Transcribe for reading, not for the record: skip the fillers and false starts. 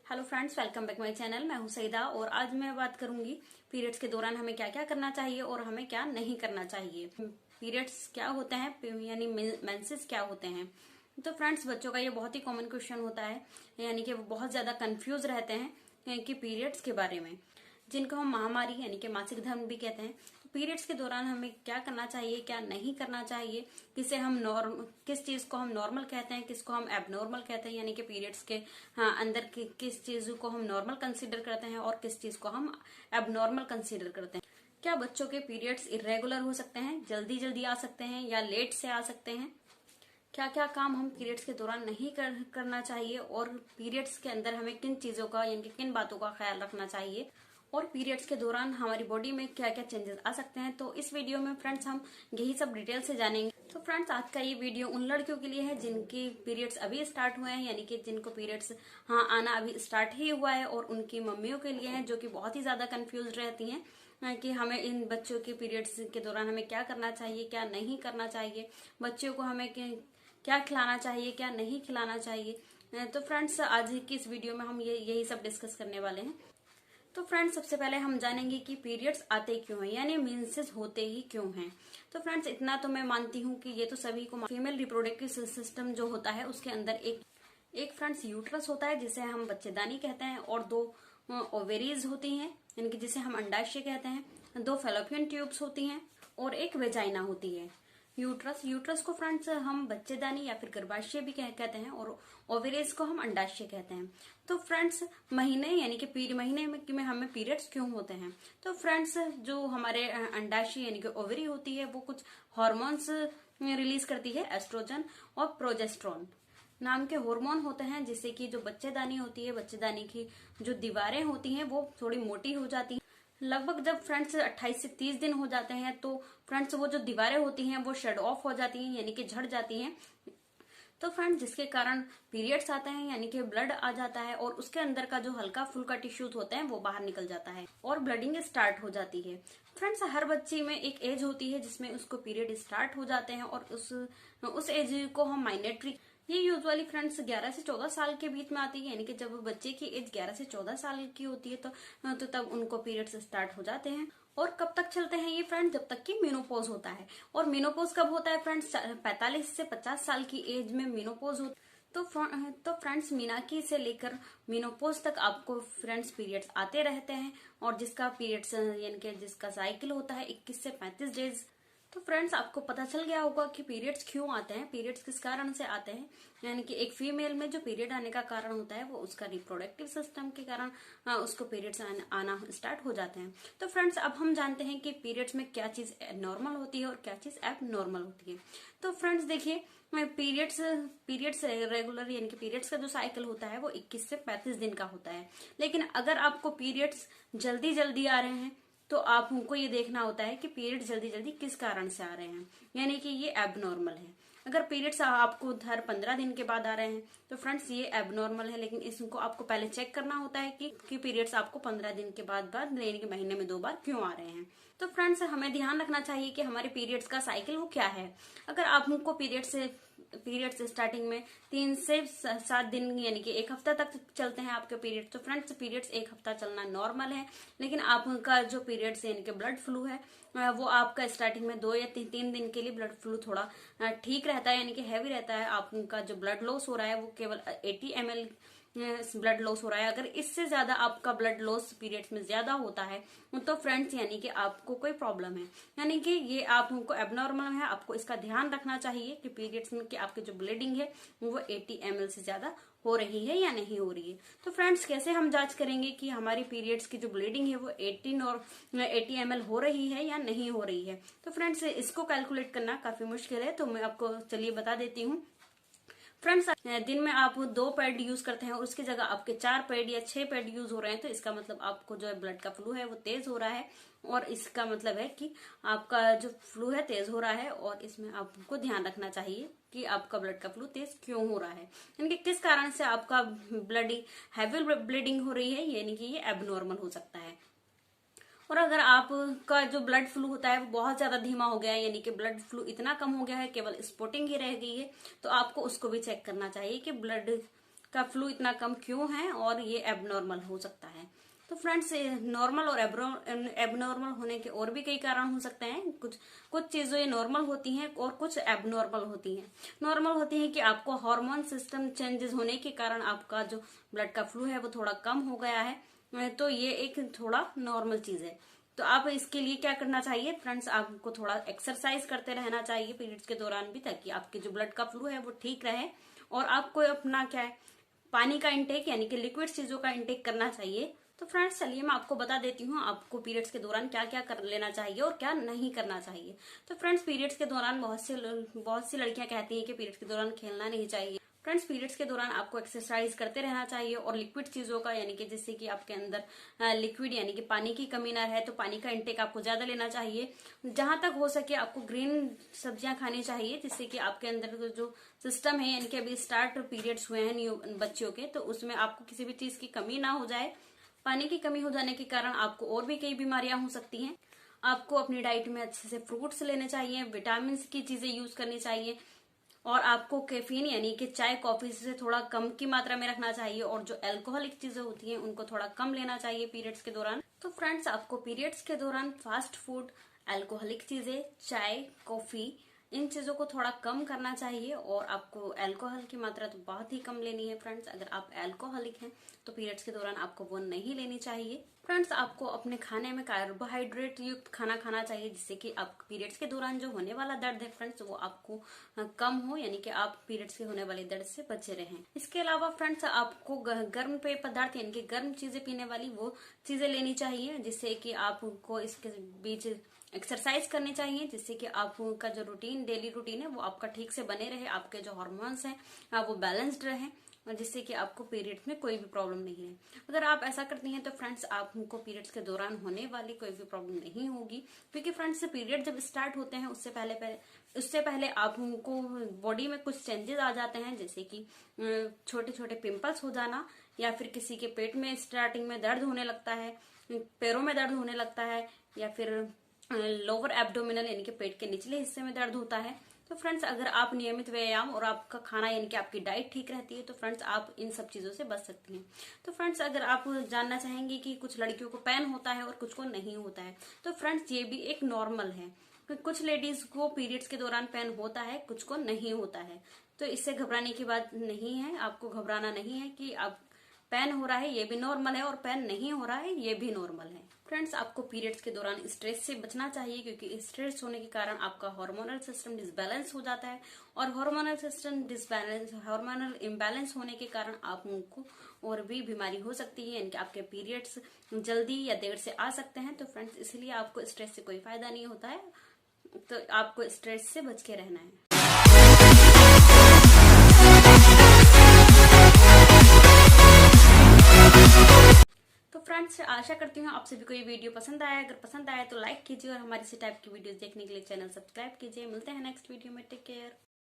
Hello friends, welcome back my channel. मैं हूं सईदा और आज मैं बात करूंगी पीरियड्स के दौरान हमें क्या क्या करना चाहिए और हमें क्या नहीं करना चाहिए। पीरियड्स क्या होते हैं यानी मेंसेस क्या होते हैं। तो फ्रेंड्स, बच्चों का ये बहुत ही कॉमन क्वेश्चन होता है, यानी कि वो बहुत ज्यादा कंफ्यूज रहते हैं कि पीरियड्स के बारे में, जिनको हम महामारी यानी कि मासिक धर्म भी कहते हैं। तो पीरियड्स के दौरान हमें क्या करना चाहिए, क्या नहीं करना चाहिए, किस चीज को हम नॉर्मल कहते हैं, किसको हम एबनॉर्मल कहते हैं, यानी कि पीरियड्स के अंदर किस चीज को हम नॉर्मल कंसीडर करते हैं और किस चीज को हम एबनॉर्मल कंसीडर करते हैं। क्या बच्चों के पीरियड्स इरेगुलर हो सकते हैं, जल्दी जल्दी आ सकते हैं या लेट से आ सकते हैं। क्या क्या काम हम पीरियड्स के दौरान नहीं करना चाहिए और पीरियड्स के अंदर हमें किन चीजों का यानी कि किन बातों का ख्याल रखना चाहिए और पीरियड्स के दौरान हमारी बॉडी में क्या क्या चेंजेस आ सकते हैं। तो इस वीडियो में फ्रेंड्स हम यही सब डिटेल से जानेंगे। तो फ्रेंड्स, आज का ये वीडियो उन लड़कियों के लिए है जिनकी पीरियड्स अभी स्टार्ट हुए हैं, यानी कि जिनको पीरियड्स आना अभी स्टार्ट ही हुआ है, और उनकी मम्मियों के लिए है जो कि बहुत ही ज्यादा कंफ्यूज रहती हैं कि हमें इन बच्चों के पीरियड्स के दौरान हमें क्या करना चाहिए, क्या नहीं करना चाहिए, बच्चों को हमें क्या खिलाना चाहिए, क्या नहीं खिलाना चाहिए। तो फ्रेंड्स, आज की इस वीडियो में हम यही सब डिस्कस करने वाले हैं। तो फ्रेंड्स, सबसे पहले हम जानेंगे कि पीरियड्स आते क्यों हैं, यानी मेंसेस होते ही क्यों हैं। तो फ्रेंड्स, इतना तो मैं मानती हूँ कि ये तो सभी को, फीमेल रिप्रोडक्टिव सिस्टम जो होता है उसके अंदर एक फ्रेंड्स यूट्रस होता है जिसे हम बच्चेदानी कहते हैं, और दो ओवेरीज होती हैं यानी कि जिसे हम अंडाशय कहते हैं, दो फैलोपियन ट्यूब्स होती हैं और एक वेजाइना होती है। यूट्रस को फ्रेंड्स हम बच्चेदानी या फिर गर्भाशय भी कहते हैं, और ओवेरीज को हम अंडाशय कहते हैं। तो फ्रेंड्स, महीने यानी कि महीने में हमें पीरियड्स क्यों होते हैं। तो फ्रेंड्स, जो हमारे अंडाशय यानी कि ओवरी होती है वो कुछ हार्मोन्स रिलीज करती है, एस्ट्रोजन और प्रोजेस्टेरोन नाम के हार्मोन होते हैं, जिससे कि जो बच्चेदानी होती है, बच्चेदानी की जो दीवारें होती हैं वो थोड़ी मोटी हो जाती हैं। लगभग जब फ्रेंड्स 28 से 30 दिन हो जाते हैं तो फ्रेंड्स वो जो दीवारें होती हैं वो शेड ऑफ हो जाती हैं, यानी कि झड़ जाती हैं। तो फ्रेंड्स, जिसके कारण पीरियड्स आते हैं, यानी कि ब्लड आ जाता है और उसके अंदर का जो हल्का फुल्का टिश्यूज होते हैं वो बाहर निकल जाता है और ब्लडिंग स्टार्ट हो जाती है। फ्रेंड्स, हर बच्ची में एक एज होती है जिसमें उसको पीरियड स्टार्ट हो जाते हैं, और उस एज को हम माइनेटरी, ये यूजुअली फ्रेंड्स 11 से 14 साल के बीच में आती है, यानी कि जब बच्चे की एज 11 से 14 साल की होती है तो तब उनको पीरियड्स स्टार्ट हो जाते हैं। और कब तक चलते हैं ये फ्रेंड्स, जब तक कि मेनोपॉज होता है। और मेनोपॉज कब होता है फ्रेंड्स, 45 से 50 साल की एज में मेनोपॉज होता है। तो फ्रेंड्स, मीनाकी से लेकर मेनोपॉज तक आपको फ्रेंड्स पीरियड्स आते रहते हैं, और जिसका पीरियड्स यानी कि जिसका साइकिल होता है 21 से 35 डेज। तो फ्रेंड्स, आपको पता चल गया होगा कि पीरियड्स क्यों आते हैं, पीरियड्स किस कारण से आते हैं। यानी कि एक फीमेल में जो पीरियड आने का कारण होता है वो उसका रिप्रोडक्टिव सिस्टम के कारण उसको पीरियड्स आना स्टार्ट हो जाते हैं। तो फ्रेंड्स, अब हम जानते हैं कि पीरियड्स में क्या चीज नॉर्मल होती है और क्या चीज एब नॉर्मल होती है। तो फ्रेंड्स देखिए, पीरियड्स रेगुलर यानी कि पीरियड्स का जो साइकिल होता है वो 21 से 35 दिन का होता है। लेकिन अगर आपको पीरियड्स जल्दी जल्दी आ रहे हैं तो आपको ये देखना होता है कि पीरियड जल्दी जल्दी किस कारण से आ रहे हैं, यानी कि ये एबनॉर्मल है। अगर पीरियड्स आपको हर 15 दिन के बाद आ रहे हैं तो फ्रेंड्स ये एबनॉर्मल है, लेकिन इसको आपको पहले चेक करना होता है कि पीरियड्स आपको 15 दिन के बाद यानी कि महीने में 2 बार क्यों आ रहे हैं। तो फ्रेंड्स, हमें ध्यान रखना चाहिए कि हमारे पीरियड्स का साइकिल वो क्या है। अगर आपको पीरियड्स स्टार्टिंग में 3 से 7 दिन यानी कि 1 हफ्ता तक चलते हैं आपके पीरियड्स, तो फ्रेंड्स पीरियड्स 1 हफ्ता चलना नॉर्मल है। लेकिन आपका जो पीरियड्स यानी कि ब्लड फ्लू है वो आपका स्टार्टिंग में 2 या 3 दिन के लिए ब्लड फ्लू थोड़ा ठीक रहता है, यानी कि हैवी रहता है। आपका जो ब्लड लॉस हो रहा है वो केवल 80 ml ब्लड लॉस हो रहा है। अगर इससे ज्यादा आपका ब्लड लॉस पीरियड्स में ज्यादा होता है तो फ्रेंड्स यानी कि आपको कोई प्रॉब्लम है, यानी कि ये आपको एबनॉर्मल है। आपको इसका ध्यान रखना चाहिए कि पीरियड्स में कि आपकी जो ब्लीडिंग है वो 80 ml से ज्यादा हो रही है या नहीं हो रही है। तो फ्रेंड्स, कैसे हम जांच करेंगे कि हमारी पीरियड्स की जो ब्लीडिंग है वो 80 ml हो रही है या नहीं हो रही है। तो फ्रेंड्स, इसको कैलकुलेट करना काफी मुश्किल है, तो मैं आपको चलिए बता देती हूँ। फ्रेंड्स, दिन में आप 2 पैड यूज करते हैं और उसकी जगह आपके 4 पैड या 6 पैड यूज हो रहे हैं, तो इसका मतलब आपको जो है ब्लड का फ्लू है वो तेज हो रहा है, और इसका मतलब है कि आपका जो फ्लू है तेज हो रहा है। और इसमें आपको ध्यान रखना चाहिए कि आपका ब्लड का फ्लू तेज क्यों हो रहा है, यानी कि किस कारण से आपका हैवी ब्लीडिंग हो रही है, यानी कि ये एबनॉर्मल हो सकता है। और अगर आपका जो ब्लड फ्लू होता है वो बहुत ज्यादा धीमा हो गया है, यानी कि ब्लड फ्लू इतना कम हो गया है, केवल स्पॉटिंग ही रह गई है, तो आपको उसको भी चेक करना चाहिए कि ब्लड का फ्लू इतना कम क्यों है और ये एबनॉर्मल हो सकता है। तो फ्रेंड्स, नॉर्मल और एबनॉर्मल होने के और भी कई कारण हो सकते हैं। कुछ चीजें नॉर्मल होती हैं और कुछ एबनॉर्मल होती हैं। नॉर्मल होती है कि आपको हार्मोन सिस्टम चेंजेस होने के कारण आपका जो ब्लड का फ्लू है वो थोड़ा कम हो गया है, तो ये एक थोड़ा नॉर्मल चीज है। तो आप इसके लिए क्या करना चाहिए फ्रेंड्स, आपको थोड़ा एक्सरसाइज करते रहना चाहिए पीरियड्स के दौरान भी, ताकि आपके जो ब्लड का फ्लू है वो ठीक रहे। और आपको अपना क्या है, पानी का इंटेक यानी कि लिक्विड चीजों का इंटेक करना चाहिए। तो फ्रेंड्स चलिए मैं आपको बता देती हूँ आपको पीरियड्स के दौरान क्या क्या कर लेना चाहिए और क्या नहीं करना चाहिए। तो फ्रेंड्स, पीरियड्स के दौरान बहुत सी लड़कियां कहती हैं कि पीरियड्स के दौरान खेलना नहीं चाहिए। फ्रेंड्स, पीरियड्स के दौरान आपको एक्सरसाइज करते रहना चाहिए और लिक्विड चीजों का यानी कि जिससे कि आपके अंदर लिक्विड यानी कि पानी की कमी ना रहे, तो पानी का इंटेक आपको ज्यादा लेना चाहिए। जहां तक हो सके आपको ग्रीन सब्जियां खानी चाहिए, जिससे कि आपके अंदर जो सिस्टम है यानी कि अभी स्टार्ट पीरियड्स हुए हैं न्यू बच्चियों के, तो उसमें आपको किसी भी चीज की कमी ना हो जाए। पानी की कमी हो जाने के कारण आपको और भी कई बीमारियां हो सकती हैं। आपको अपनी डाइट में अच्छे से फ्रूट्स लेने चाहिए, विटामिन की चीजें यूज करनी चाहिए और आपको कैफीन यानी कि चाय कॉफी से थोड़ा कम की मात्रा में रखना चाहिए और जो अल्कोहलिक चीजें होती हैं उनको थोड़ा कम लेना चाहिए पीरियड्स के दौरान। तो फ्रेंड्स, आपको पीरियड्स के दौरान फास्ट फूड, अल्कोहलिक चीजें, चाय, कॉफी, इन चीजों को थोड़ा कम करना चाहिए और आपको अल्कोहल की मात्रा तो बहुत ही कम लेनी है। फ्रेंड्स, अगर आप अल्कोहलिक हैं तो पीरियड्स के दौरान आपको वो नहीं लेनी चाहिए। फ्रेंड्स, आपको अपने खाने में कार्बोहाइड्रेट युक्त खाना खाना चाहिए, जिससे कि आप पीरियड्स के दौरान जो होने वाला दर्द है फ्रेंड्स वो आपको कम हो, यानी कि आप पीरियड्स के होने वाले दर्द से बचे रहें। इसके अलावा फ्रेंड्स, आपको गर्म पेय पदार्थ यानी कि गर्म चीजें पीने वाली वो चीजें लेनी चाहिए, जिससे कि आपको इसके बीच एक्सरसाइज करनी चाहिए, जिससे कि आपका जो डेली रूटीन है वो आपका ठीक से बने रहे, आपके जो हार्मोन्स हैं वो बैलेंस्ड रहे और जिससे कि आपको पीरियड्स में कोई भी प्रॉब्लम नहीं है। अगर आप ऐसा करती हैं तो फ्रेंड्स, आपको पीरियड्स के दौरान होने वाली कोई भी प्रॉब्लम नहीं होगी, क्योंकि फ्रेंड्स पीरियड जब स्टार्ट होते हैं उससे पहले आपको बॉडी में कुछ चेंजेस आ जाते हैं, जैसे कि छोटे छोटे पिंपल्स हो जाना, या फिर किसी के पेट में स्टार्टिंग में दर्द होने लगता है, पैरों में दर्द होने लगता है, या फिर लोअर एब्डोमिनल यानी कि पेट के निचले हिस्से में दर्द होता है। तो फ्रेंड्स, अगर आप नियमित व्यायाम और आपका खाना यानी कि आपकी डाइट ठीक रहती है तो फ्रेंड्स आप इन सब चीजों से बच सकती हैं। तो फ्रेंड्स, अगर आप जानना चाहेंगे कि कुछ लड़कियों को पेन होता है और कुछ को नहीं होता है, तो फ्रेंड्स ये भी एक नॉर्मल है। कुछ लेडीज को पीरियड्स के दौरान पेन होता है, कुछ को नहीं होता है, तो इससे घबराने की बात नहीं है। आपको घबराना नहीं है कि आप पेन हो रहा है ये भी नॉर्मल है और पेन नहीं हो रहा है ये भी नॉर्मल है। फ्रेंड्स, आपको पीरियड्स के दौरान स्ट्रेस से बचना चाहिए, क्योंकि स्ट्रेस होने के कारण आपका हार्मोनल सिस्टम डिसबैलेंस हो जाता है और हार्मोनल इम्बैलेंस होने के कारण आपको और भी बीमारी हो सकती है, यानी कि आपके पीरियड्स जल्दी या देर से आ सकते हैं। तो फ्रेंड्स, इसलिए आपको स्ट्रेस से कोई फायदा नहीं होता है, तो आपको स्ट्रेस से बच के रहना है। तो फ्रेंड्स, आशा करती हूँ आप सभी को ये वीडियो पसंद आया। अगर पसंद आया तो लाइक कीजिए और हमारे इसी टाइप की वीडियोस देखने के लिए चैनल सब्सक्राइब कीजिए। मिलते हैं नेक्स्ट वीडियो में। Take care.